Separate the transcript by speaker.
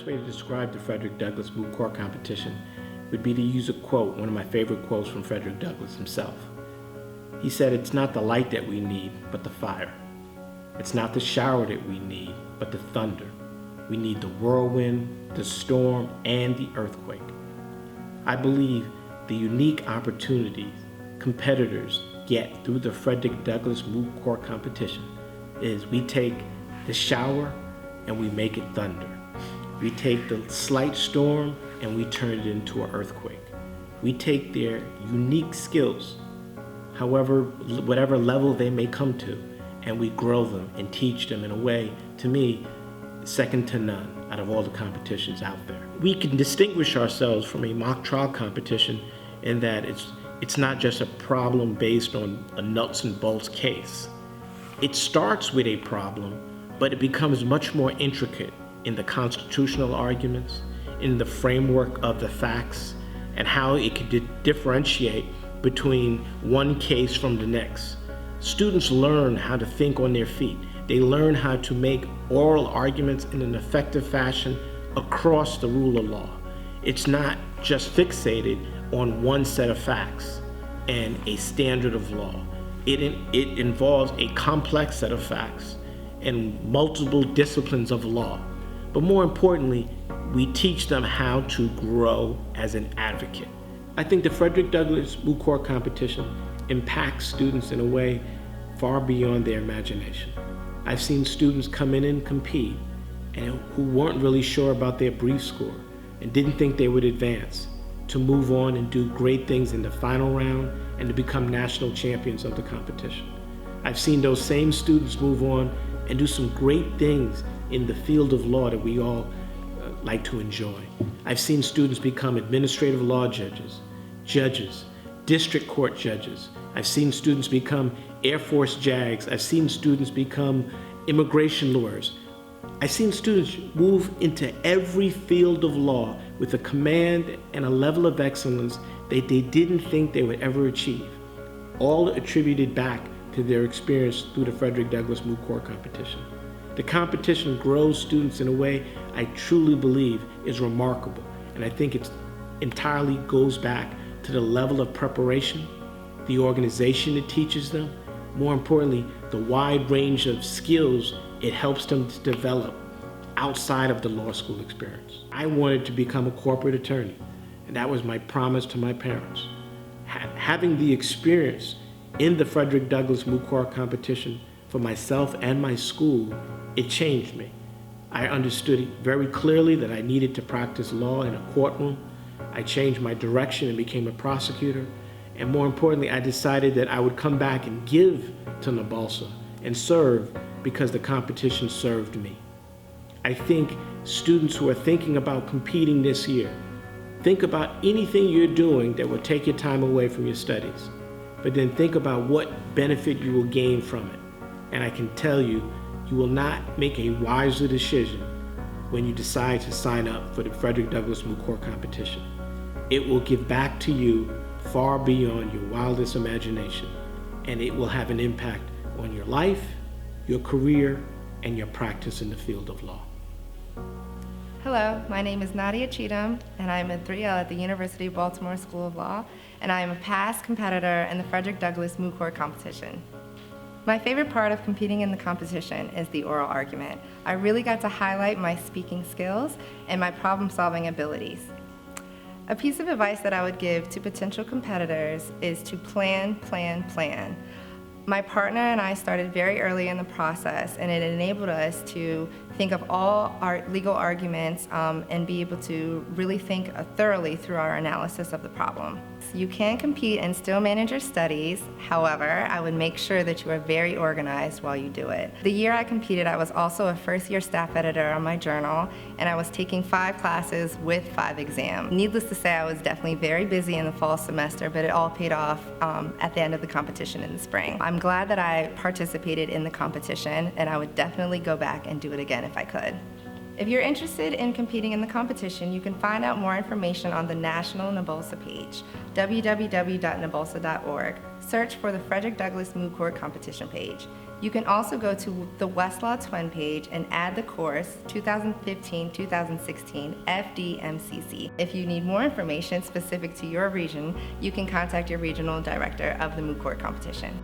Speaker 1: best way to describe the Frederick Douglass Moot Court competition would be to use a quote, one of my favorite quotes from Frederick Douglass himself. He said, "It's not the light that we need, but the fire. It's not the shower that we need, but the thunder. We need the whirlwind, the storm, and the earthquake." I believe the unique opportunities competitors get through the Frederick Douglass Moot Court competition is we take the shower and we make it thunder. We take the slight storm and we turn it into an earthquake. We take their unique skills, whatever level they may come to, and we grow them and teach them in a way, to me, second to none out of all the competitions out there. We can distinguish ourselves from a mock trial competition in that it's not just a problem based on a nuts and bolts case. It starts with a problem, but it becomes much more intricate in the constitutional arguments, in the framework of the facts, and how it could differentiate between one case from the next. Students learn how to think on their feet. They learn how to make oral arguments in an effective fashion across the rule of law. It's not just fixated on one set of facts and a standard of law. It involves a complex set of facts and multiple disciplines of law. But more importantly, we teach them how to grow as an advocate. I think the Frederick Douglass Moot Court competition impacts students in a way far beyond their imagination. I've seen students come in and compete and who weren't really sure about their brief score and didn't think they would advance, to move on and do great things in the final round and to become national champions of the competition. I've seen those same students move on and do some great things in the field of law that we all like to enjoy. I've seen students become administrative law judges, district court judges. I've seen students become Air Force JAGs. I've seen students become immigration lawyers. I've seen students move into every field of law with a command and a level of excellence that they didn't think they would ever achieve, all attributed back to their experience through the Frederick Douglass Moot Court competition. The competition grows students in a way I truly believe is remarkable, and I think it entirely goes back to the level of preparation, the organization it teaches them, more importantly, the wide range of skills it helps them to develop outside of the law school experience. I wanted to become a corporate attorney, and that was my promise to my parents. Having the experience in the Frederick Douglass Moot Court competition for myself and my school, it changed me. I understood very clearly that I needed to practice law in a courtroom. I changed my direction and became a prosecutor. And more importantly, I decided that I would come back and give to NBLSA and serve because the competition served me. I think students who are thinking about competing this year, think about anything you're doing that will take your time away from your studies, but then think about what benefit you will gain from it. And I can tell you, you will not make a wiser decision when you decide to sign up for the Frederick Douglass Moot Court competition. It will give back to you far beyond your wildest imagination, and it will have an impact on your life, your career, and your practice in the field of law.
Speaker 2: Hello, my name is Nadia Cheatham, and I'm a 3L at the University of Baltimore School of Law, and I am a past competitor in the Frederick Douglass Moot Court competition. My favorite part of competing in the competition is the oral argument. I really got to highlight my speaking skills and my problem-solving abilities. A piece of advice that I would give to potential competitors is to plan, plan, plan. My partner and I started very early in the process, and it enabled us to think of all our legal arguments and be able to really think thoroughly through our analysis of the problem. You can compete and still manage your studies. However, I would make sure that you are very organized while you do it. The year I competed, I was also a first-year staff editor on my journal, and I was taking 5 classes with 5 exams. Needless to say, I was definitely very busy in the fall semester, but it all paid off at the end of the competition in the spring. I'm glad that I participated in the competition, and I would definitely go back and do it again if I could. If you're interested in competing in the competition, you can find out more information on the National NBLSA page, www.nblsa.org. Search for the Frederick Douglass Moot Court competition page. You can also go to the Westlaw Twin page and add the course 2015-2016 FDMCC. If you need more information specific to your region, you can contact your regional director of the Moot Court competition.